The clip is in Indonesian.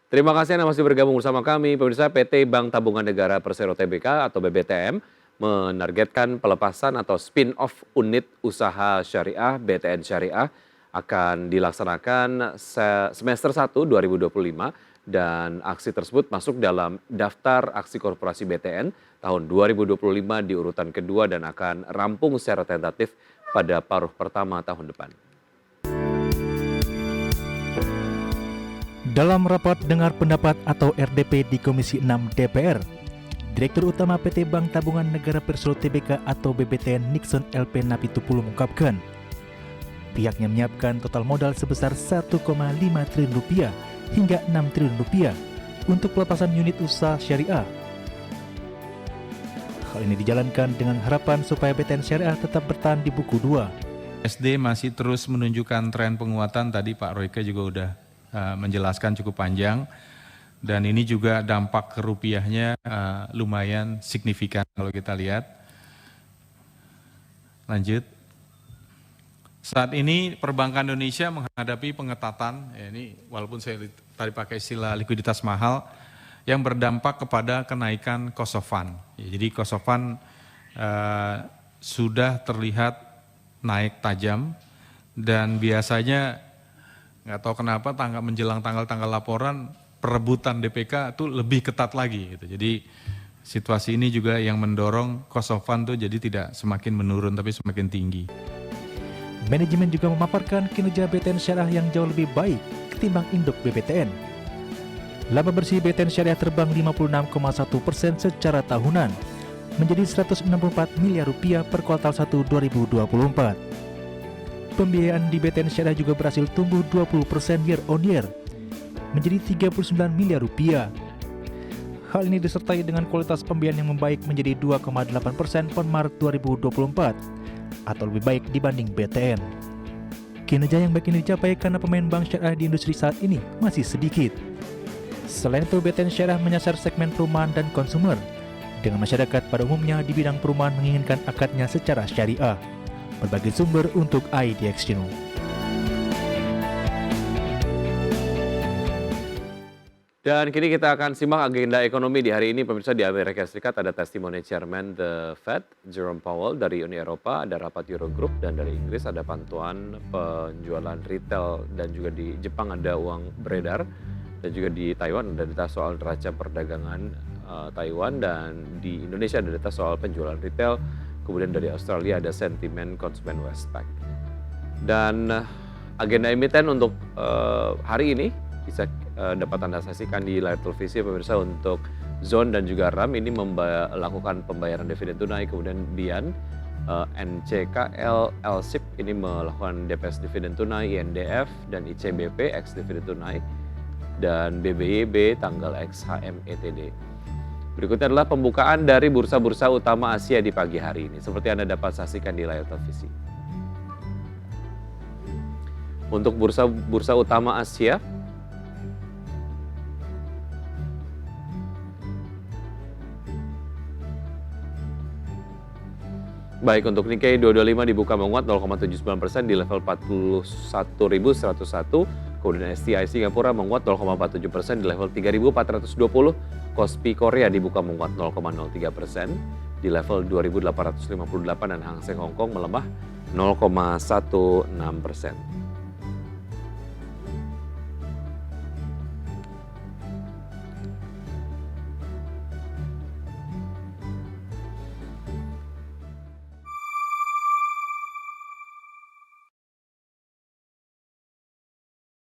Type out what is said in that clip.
Terima kasih Anda masih bergabung bersama kami. Pemirsa, PT Bank Tabungan Negara Persero Tbk atau BBTM menargetkan pelepasan atau spin-off unit usaha syariah BTN Syariah akan dilaksanakan semester 1 2025 dan aksi tersebut masuk dalam daftar aksi korporasi BTN tahun 2025 di urutan kedua dan akan rampung secara tentatif pada paruh pertama tahun depan. Dalam rapat dengar pendapat atau RDP di Komisi 6 DPR, Direktur Utama PT Bank Tabungan Negara Persero Tbk atau BBTN Nixon LP Napitupulu mengungkapkan, pihaknya menyiapkan total modal sebesar 1,5 triliun rupiah hingga 6 triliun rupiah untuk pelepasan unit usaha syariah. Hal ini dijalankan dengan harapan supaya BTN Syariah tetap bertahan di buku 2. SD masih terus menunjukkan tren penguatan, tadi Pak Royke juga udah menjelaskan cukup panjang, dan ini juga dampak ke rupiahnya lumayan signifikan kalau kita lihat. Lanjut. Saat ini perbankan Indonesia menghadapi pengetatan, ya ini walaupun saya tadi pakai istilah likuiditas mahal, yang berdampak kepada kenaikan cost of fund. Ya, jadi cost of fund sudah terlihat naik tajam, dan biasanya nggak tahu kenapa menjelang tanggal-tanggal laporan perebutan DPK itu lebih ketat lagi gitu. Jadi situasi ini juga yang mendorong cost of fund tuh jadi tidak semakin menurun tapi semakin tinggi. Manajemen juga memaparkan kinerja BTN Syariah yang jauh lebih baik ketimbang induk BBTN. Laba bersih BTN Syariah terbang 56,1% secara tahunan menjadi 164 miliar rupiah per kuartal 1 2024. Pembiayaan di BTN Syariah juga berhasil tumbuh 20% year on year menjadi 39 miliar rupiah. Hal ini disertai dengan kualitas pembiayaan yang membaik menjadi 2,8% per Maret 2024 atau lebih baik dibanding BTN. Kinerja yang baik ini dicapai karena pemain bank syariah di industri saat ini masih sedikit. Selain itu, BTN Syariah menyasar segmen perumahan dan konsumer, dengan masyarakat pada umumnya di bidang perumahan menginginkan akadnya secara syariah. Berbagai sumber untuk IDX Channel. Dan kini kita akan simak agenda ekonomi di hari ini. Pemirsa, di Amerika Serikat ada testimoni Chairman The Fed, Jerome Powell. Dari Uni Eropa ada rapat Eurogroup, dan dari Inggris ada pantauan penjualan retail, dan juga di Jepang ada uang beredar, dan juga di Taiwan ada data soal neraca perdagangan Taiwan, dan di Indonesia ada data soal penjualan retail. Kemudian dari Australia ada sentimen konsumen Westpac. Dan agenda emiten untuk hari ini bisa dapat Anda saksikan di layar televisi pemirsa. Untuk Zone dan juga RAM ini melakukan pembayaran dividen tunai. Kemudian BIAN, NCKL, LSIP ini melakukan DPS dividen tunai, INDF dan ICBP ex dividen tunai, dan BBYB tanggal XHM ETD. Berikutnya adalah pembukaan dari bursa-bursa utama Asia di pagi hari ini, seperti Anda dapat saksikan di layar televisi. Untuk bursa utama Asia, baik untuk Nikkei 225 dibuka menguat 0,79% di level 41.101. Kemudian STI Singapura menguat 0,47% di level 3.420. Kospi Korea dibuka menguat 0,03% di level 2.858 dan Hang Seng Hong Kong melemah 0,16%.